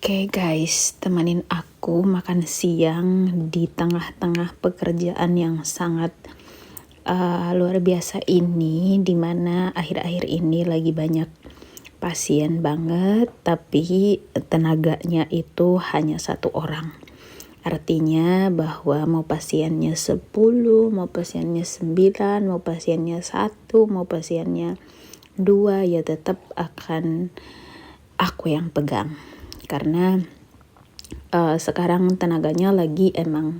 Oke guys, temenin aku makan siang di tengah-tengah pekerjaan yang sangat luar biasa ini, dimana akhir-akhir ini lagi banyak pasien banget, tapi tenaganya itu hanya satu orang. Artinya bahwa mau pasiennya 10, mau pasiennya 9, mau pasiennya 1, mau pasiennya 2, ya tetap akan aku yang pegang. Karena sekarang tenaganya lagi emang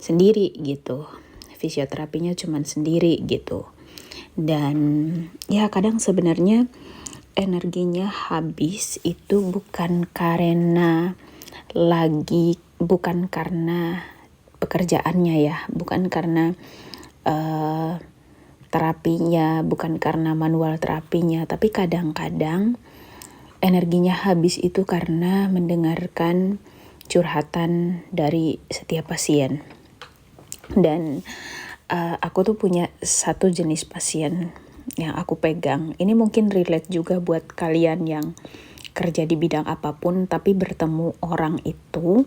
sendiri gitu, fisioterapinya cuman sendiri gitu. Dan ya kadang sebenarnya energinya habis itu bukan karena pekerjaannya ya, bukan karena terapinya, bukan karena manual terapinya, tapi kadang-kadang energinya habis itu karena mendengarkan curhatan dari setiap pasien. Dan aku tuh punya satu jenis pasien yang aku pegang. Ini mungkin relate juga buat kalian yang kerja di bidang apapun, tapi bertemu orang itu,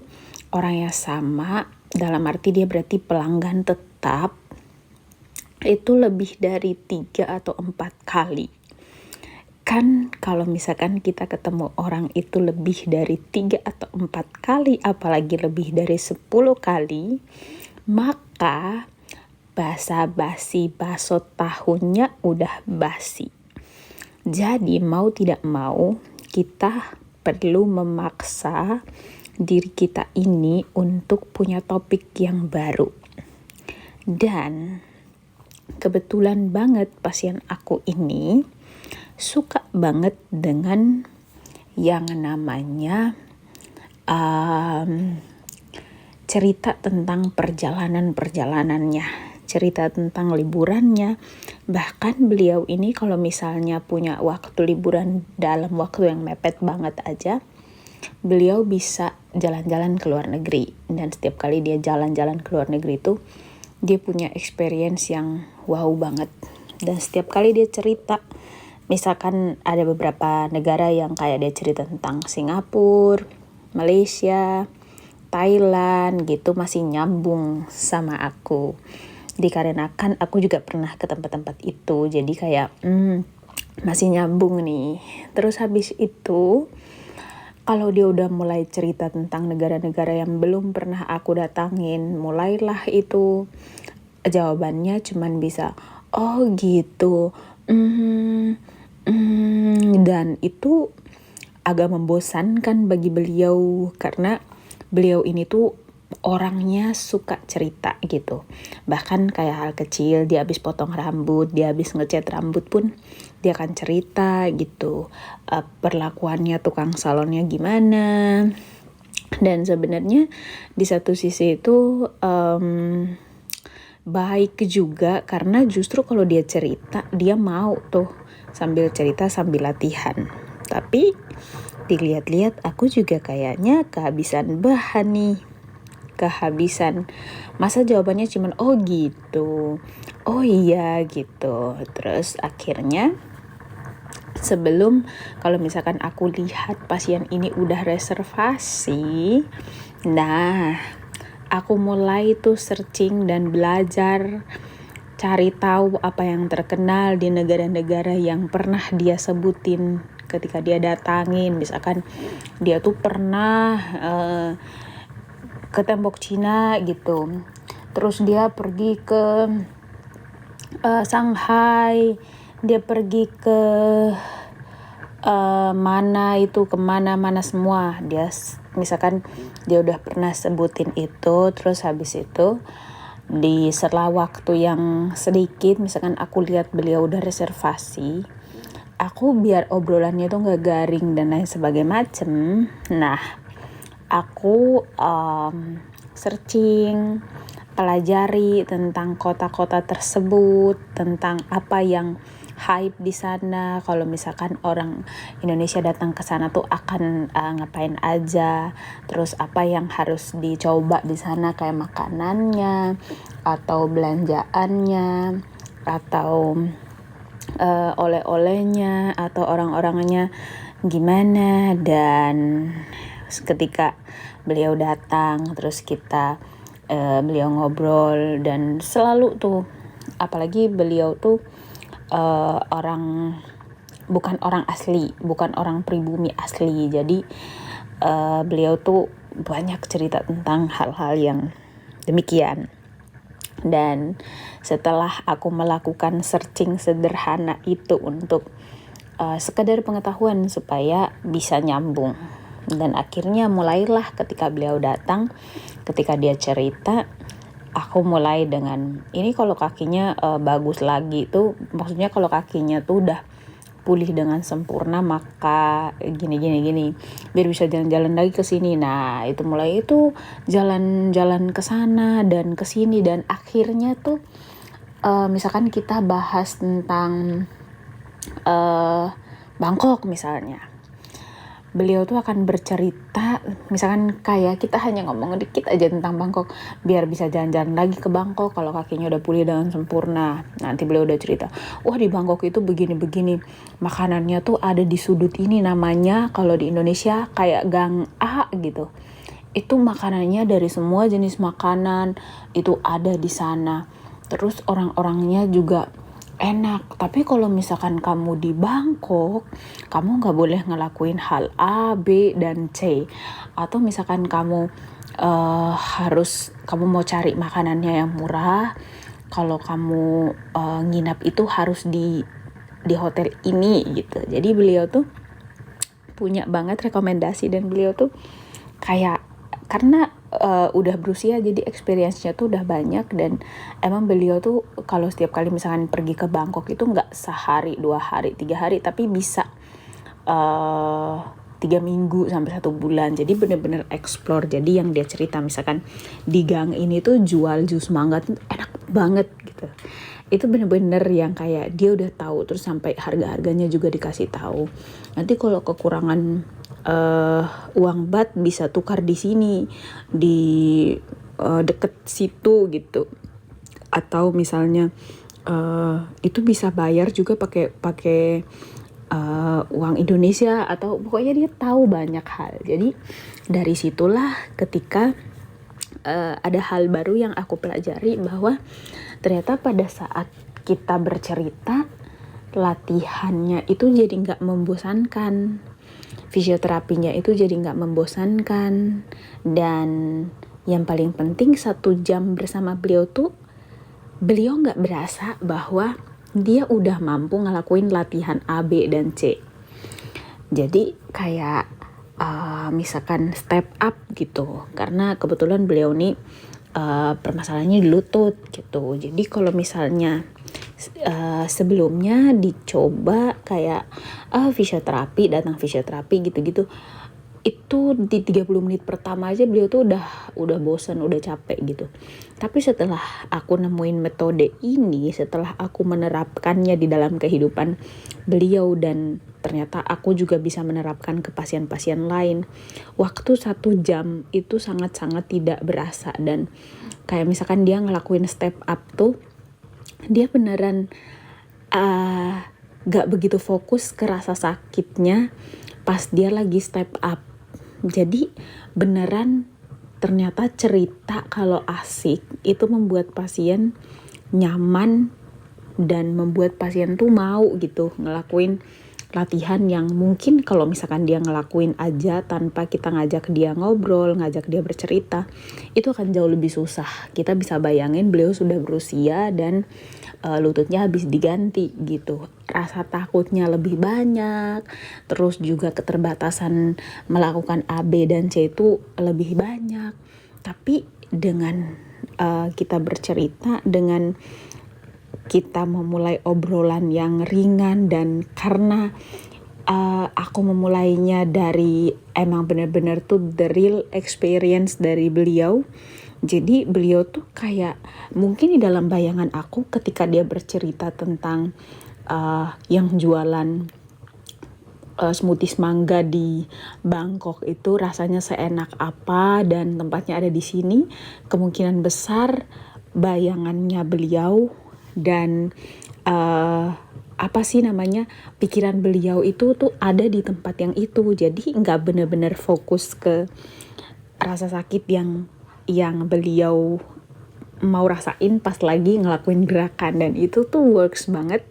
orang yang sama, dalam arti dia berarti pelanggan tetap, itu lebih dari 3 atau 4 kali. Kan kalau misalkan kita ketemu orang itu lebih dari 3 atau 4 kali, apalagi lebih dari 10 kali, maka basa-basi bakso tahunya udah basi. Jadi mau tidak mau kita perlu memaksa diri kita ini untuk punya topik yang baru. Dan kebetulan banget pasien aku ini suka banget dengan yang namanya cerita tentang perjalanannya, cerita tentang liburannya. Bahkan beliau ini kalau misalnya punya waktu liburan dalam waktu yang mepet banget aja, beliau bisa jalan-jalan ke luar negeri. Dan setiap kali dia jalan-jalan ke luar negeri itu, dia punya experience yang wow banget. Dan setiap kali dia cerita, misalkan ada beberapa negara yang kayak dia cerita tentang Singapura, Malaysia, Thailand gitu, masih nyambung sama aku. Dikarenakan aku juga pernah ke tempat-tempat itu, jadi kayak masih nyambung nih. Terus habis itu, kalau dia udah mulai cerita tentang negara-negara yang belum pernah aku datangin, mulailah itu jawabannya cuman bisa, oh gitu, dan itu agak membosankan bagi beliau karena beliau ini tuh orangnya suka cerita gitu. Bahkan kayak hal kecil, dia habis potong rambut, dia habis ngecat rambut pun dia akan cerita gitu. Perlakuannya tukang salonnya gimana. Dan sebenarnya di satu sisi itu baik juga karena justru kalau dia cerita, dia mau tuh sambil cerita sambil latihan. Tapi dilihat-lihat aku juga kayaknya kehabisan bahan nih. Kehabisan. Masa jawabannya cuman oh gitu. Oh iya gitu. Terus akhirnya sebelum kalau misalkan aku lihat pasien ini udah reservasi, nah aku mulai tuh searching dan belajar, cari tahu apa yang terkenal di negara-negara yang pernah dia sebutin ketika dia datangin. Misalkan dia tuh pernah ke tembok Cina gitu, terus dia pergi ke Shanghai, dia pergi ke kemana semua. Dia misalkan dia udah pernah sebutin itu, terus habis itu di setelah waktu yang sedikit, misalkan aku lihat beliau udah reservasi, aku biar obrolannya tuh gak garing dan lain sebagainya macem. Nah, aku searching, pelajari tentang kota-kota tersebut, tentang apa yang hype di sana. Kalau misalkan orang Indonesia datang ke sana tuh akan ngapain aja, terus apa yang harus dicoba di sana kayak makanannya atau belanjaannya atau oleh-olehnya atau orang-orangnya gimana. Dan ketika beliau datang, terus beliau ngobrol, dan selalu tuh, apalagi beliau tuh bukan orang asli, bukan orang pribumi asli. Jadi beliau tuh banyak cerita tentang hal-hal yang demikian. Dan setelah aku melakukan searching sederhana itu untuk sekedar pengetahuan supaya bisa nyambung, dan akhirnya mulailah ketika beliau datang, ketika dia cerita, aku mulai dengan ini, kalau kakinya bagus lagi tuh, maksudnya kalau kakinya tuh udah pulih dengan sempurna, maka gini biar bisa jalan-jalan lagi ke sini. Nah, itu mulai itu jalan-jalan ke sana dan ke sini, dan akhirnya tuh misalkan kita bahas tentang Bangkok misalnya. Beliau tuh akan bercerita, misalkan kayak kita hanya ngomong dikit aja tentang Bangkok, biar bisa jalan-jalan lagi ke Bangkok kalau kakinya udah pulih dengan sempurna. Nanti beliau udah cerita, wah di Bangkok itu begini-begini, makanannya tuh ada di sudut ini, namanya kalau di Indonesia kayak Gang A gitu. Itu makanannya dari semua jenis makanan itu ada di sana. Terus orang-orangnya juga enak. Tapi kalau misalkan kamu di Bangkok, kamu nggak boleh ngelakuin hal A, B, dan C. Atau misalkan kamu kamu mau cari makanannya yang murah, kalau kamu nginap itu harus di hotel ini gitu. Jadi beliau tuh punya banget rekomendasi, dan beliau tuh kayak, karena udah berusia, jadi experience-nya tuh udah banyak. Dan emang beliau tuh kalau setiap kali misalkan pergi ke Bangkok itu nggak sehari, 2 hari, 3 hari, tapi bisa 3 minggu sampai 1 bulan. Jadi bener-bener explore. Jadi yang dia cerita misalkan di gang ini tuh jual jus mangga tuh enak banget gitu. Itu bener-bener yang kayak dia udah tahu, terus sampai harga-harganya juga dikasih tahu. Nanti kalau kekurangan uang bat bisa tukar di sini, di deket situ gitu. Atau misalnya itu bisa bayar juga pakai uang Indonesia, atau pokoknya dia tahu banyak hal. Jadi dari situlah ketika ada hal baru yang aku pelajari, bahwa ternyata pada saat kita bercerita, latihannya itu jadi gak membosankan, fisioterapinya itu jadi gak membosankan. Dan yang paling penting, 1 jam bersama beliau tuh, beliau gak berasa bahwa dia udah mampu ngelakuin latihan A, B, dan C. Jadi kayak misalkan step up gitu, karena kebetulan beliau nih permasalahannya di lutut gitu. Jadi kalau misalnya sebelumnya dicoba kayak fisioterapi, datang fisioterapi gitu-gitu, itu di 30 menit pertama aja beliau tuh udah bosan, udah capek gitu. Tapi setelah aku nemuin metode ini, setelah aku menerapkannya di dalam kehidupan beliau, dan ternyata aku juga bisa menerapkan ke pasien-pasien lain, waktu 1 jam itu sangat-sangat tidak berasa. Dan kayak misalkan dia ngelakuin step up tuh, dia beneran gak begitu fokus ke rasa sakitnya pas dia lagi step up. Jadi beneran ternyata cerita kalau asik itu membuat pasien nyaman, dan membuat pasien tuh mau gitu ngelakuin latihan yang mungkin kalau misalkan dia ngelakuin aja tanpa kita ngajak dia ngobrol, ngajak dia bercerita, itu akan jauh lebih susah. Kita bisa bayangin beliau sudah berusia dan lututnya habis diganti gitu. Rasa takutnya lebih banyak, terus juga keterbatasan melakukan A, B, dan C itu lebih banyak. Tapi dengan kita bercerita, dengan kita memulai obrolan yang ringan, dan karena aku memulainya dari emang benar-benar tuh the real experience dari beliau. Jadi beliau tuh kayak, mungkin di dalam bayangan aku ketika dia bercerita tentang yang jualan smoothies mangga di Bangkok itu rasanya seenak apa dan tempatnya ada di sini, kemungkinan besar bayangannya beliau dan apa sih namanya, pikiran beliau itu tuh ada di tempat yang itu, jadi nggak bener-bener fokus ke rasa sakit yang beliau mau rasain pas lagi ngelakuin gerakan. Dan itu tuh works banget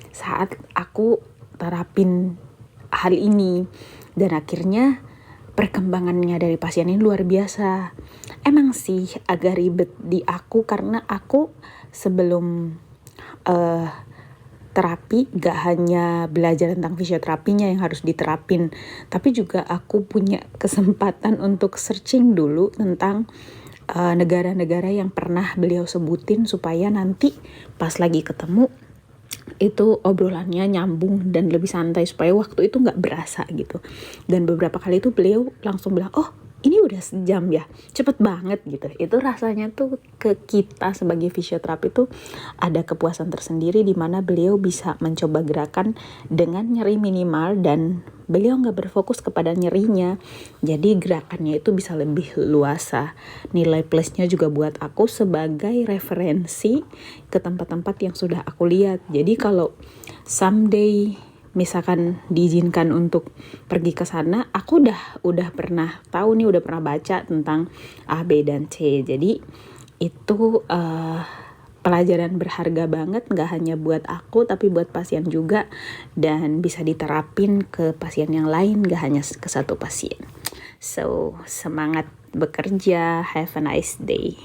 saat aku terapin hal ini, dan akhirnya perkembangannya dari pasien ini luar biasa. Emang sih agak ribet di aku karena aku sebelum terapi gak hanya belajar tentang fisioterapinya yang harus diterapin, tapi juga aku punya kesempatan untuk searching dulu tentang negara-negara yang pernah beliau sebutin, supaya nanti pas lagi ketemu itu obrolannya nyambung dan lebih santai, supaya waktu itu gak berasa gitu. Dan beberapa kali itu beliau langsung bilang, oh ini udah sejam ya, cepet banget gitu. Itu rasanya tuh ke kita sebagai fisioterapi tuh ada kepuasan tersendiri, di mana beliau bisa mencoba gerakan dengan nyeri minimal dan beliau nggak berfokus kepada nyerinya. Jadi gerakannya itu bisa lebih luasa. Nilai plusnya juga buat aku sebagai referensi ke tempat-tempat yang sudah aku lihat. Jadi kalau someday misalkan diizinkan untuk pergi ke sana, aku udah pernah tahu nih, udah pernah baca tentang A, B, dan C. Jadi itu pelajaran berharga banget, gak hanya buat aku tapi buat pasien juga, dan bisa diterapin ke pasien yang lain, gak hanya ke satu pasien. So, semangat bekerja, have a nice day.